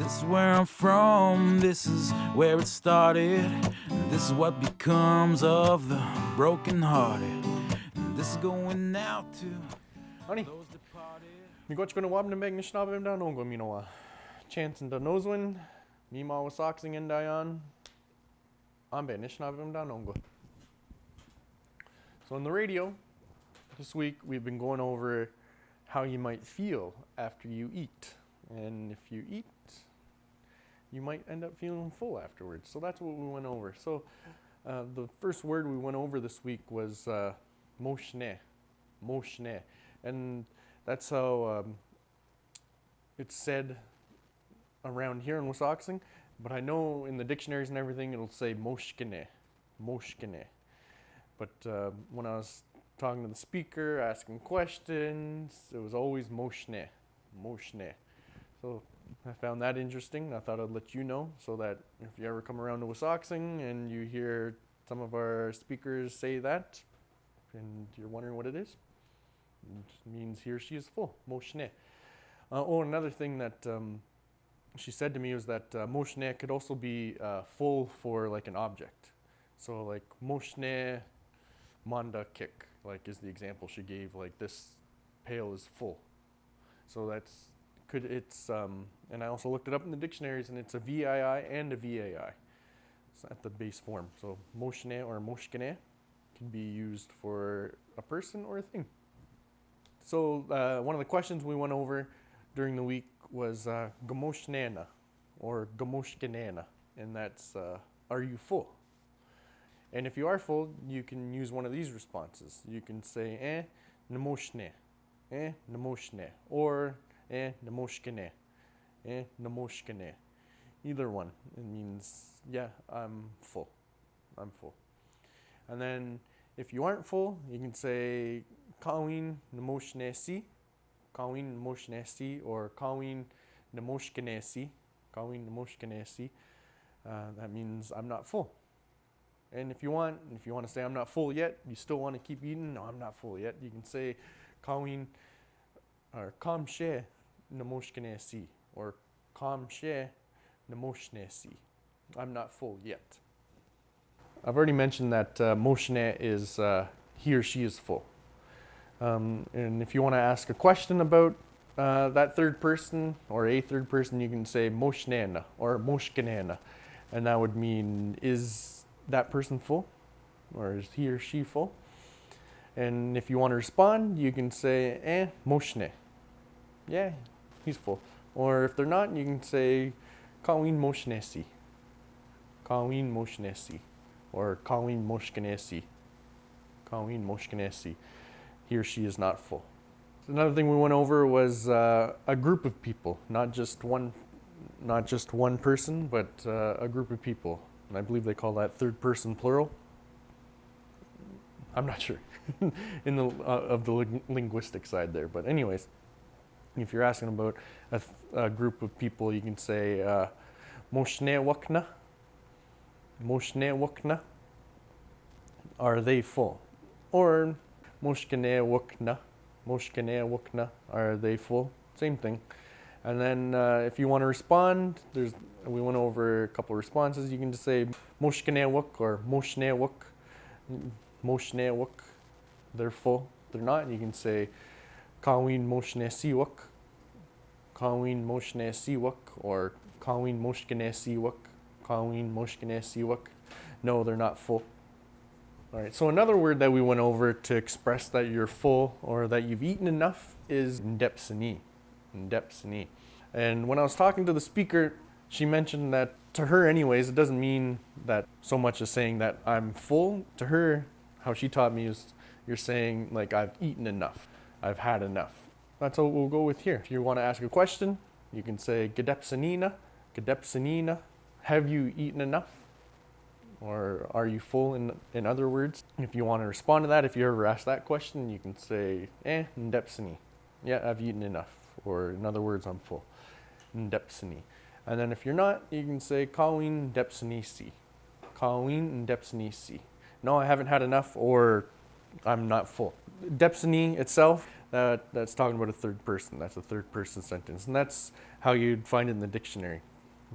This is where I'm from, this is where it started. And this is what becomes of the broken-hearted. And this is going out to Honey, those departed. Nishnaabemdaa Noongo minoa. Chance and Nozwin, Mima was soxing and Dion. Ambe Nishnaabemdaa Noongo. So on the radio, this week we've been going over how you might feel after you eat. And if you eat, you might end up feeling full afterwards. So that's what we went over. So the first word we went over this week was moshne. Moshne. And that's how it's said around here in Wisconsin. But I know in the dictionaries and everything it'll say moshkine. Moshkine. But when I was talking to the speaker, asking questions, it was always moshne. Moshne. So I found that interesting. I thought I'd let you know so that if you ever come around to Wisconsin and you hear some of our speakers say that and you're wondering what it is, it means he or she is full. Moshne. Another thing that she said to me was that moshne could also be full for like an object. So like moshne manda kick, like is the example she gave, like this pail is full. So it's and I also looked it up in the dictionaries and it's a VII and a VAI. It's at the base form. So moshne or moshkine can be used for a person or a thing. So one of the questions we went over during the week was gamoshnena or gamoshkinena, and that's are you full? And if you are full, you can use one of these responses. You can say namoshne, namoshne, or namoshkine, namoshkine. Either one. It means, yeah, I'm full. I'm full. And then if you aren't full, you can say kawin namoshnesi, kawin namoshnesi, or kawin namoshkinesi, kawin namoshkinesi. That means I'm not full. And if you want to say I'm not full yet, you still want to keep eating, no, I'm not full yet, you can say kawin or kamshe namoshkinesi or kamshe namoshnesi. I'm not full yet. I've already mentioned that moshne is he or she is full. And if you want to ask a question about that third person or a third person, you can say moshnena or moshkinena. And that would mean, is that person full? Or is he or she full? And if you want to respond, you can say, moshne. Yeah, he's full. Or if they're not, you can say, kawin moshnesi. Kawin moshnesi. Or kawin moshkinesi. Kawin moshkinesi. He or she is not full. Another thing we went over was a group of people, not just one person, but a group of people. And I believe they call that third person plural. I'm not sure in the of the linguistic side there, but anyways, if you're asking about a group of people, you can say moshne wakna. Moshne wakna. Are they full? Or moshkine wakna. Moshkine wakna. Are they full? Same thing. And then if you want to respond, we went over a couple of responses. You can just say moshkine wak or moshne wak. Moshne wak. They're full. They're not. You can say kawin moshne siwak. Kawin moshne siwak or kawin moshkine siwak. Kawin moshkine siwak. No, they're not full. All right, so another word that we went over to express that you're full or that you've eaten enough is ndepsini. Ndepsini. And when I was talking to the speaker, she mentioned that to her anyways, it doesn't mean that so much as saying that I'm full. To her, how she taught me is you're saying like I've eaten enough. I've had enough. That's what we'll go with here. If you want to ask a question, you can say gedepsinina, gedepsinina. Have you eaten enough? Or are you full in other words? If you want to respond to that, if you ever ask that question, you can say, ndepsini. Yeah, I've eaten enough. Or in other words, I'm full. Ndepsini. And then if you're not, you can say, kawin ndepsinisi. Kawin ndepsinisi. No, I haven't had enough, or I'm not full. Depsini itself, that's talking about a third person. That's a third person sentence. And that's how you'd find it in the dictionary.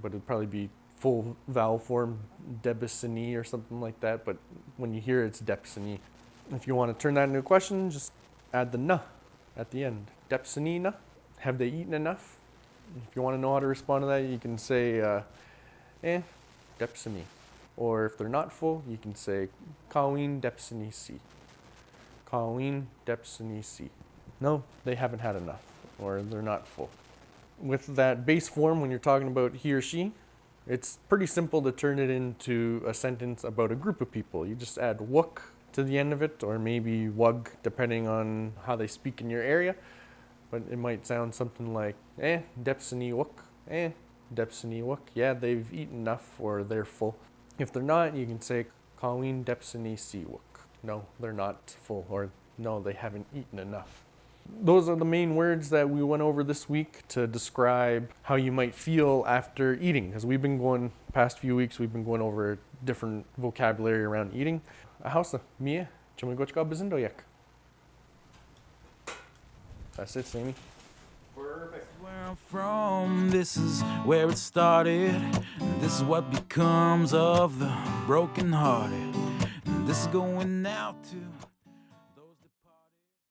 but it'd probably be full vowel form, Debsini or something like that. But when you hear it, it's Depsini. If you want to turn that into a question, just add the na at the end. Depsini na? Have they eaten enough? If you want to know how to respond to that, you can say, Depsini. Or if they're not full, you can say, Kawin Depsini si. Kawin Depsini si. No, they haven't had enough, or they're not full. With that base form, when you're talking about he or she, it's pretty simple to turn it into a sentence about a group of people. You just add wuk to the end of it, or maybe wug, depending on how they speak in your area. But it might sound something like, Depsini wuk, Depsini wuk. Yeah, they've eaten enough, or they're full. If they're not, you can say, Kawin Depsini si wuk. No, they're not full, or no, they haven't eaten enough. Those are the main words that we went over this week to describe how you might feel after eating. Because past few weeks, we've been going over different vocabulary around eating. Ahausa, mie, chumigochka bizindoyak. That's it, Sammy. Perfect. Where I'm from, this is where it started. This is what becomes of the broken hearted. This is going out to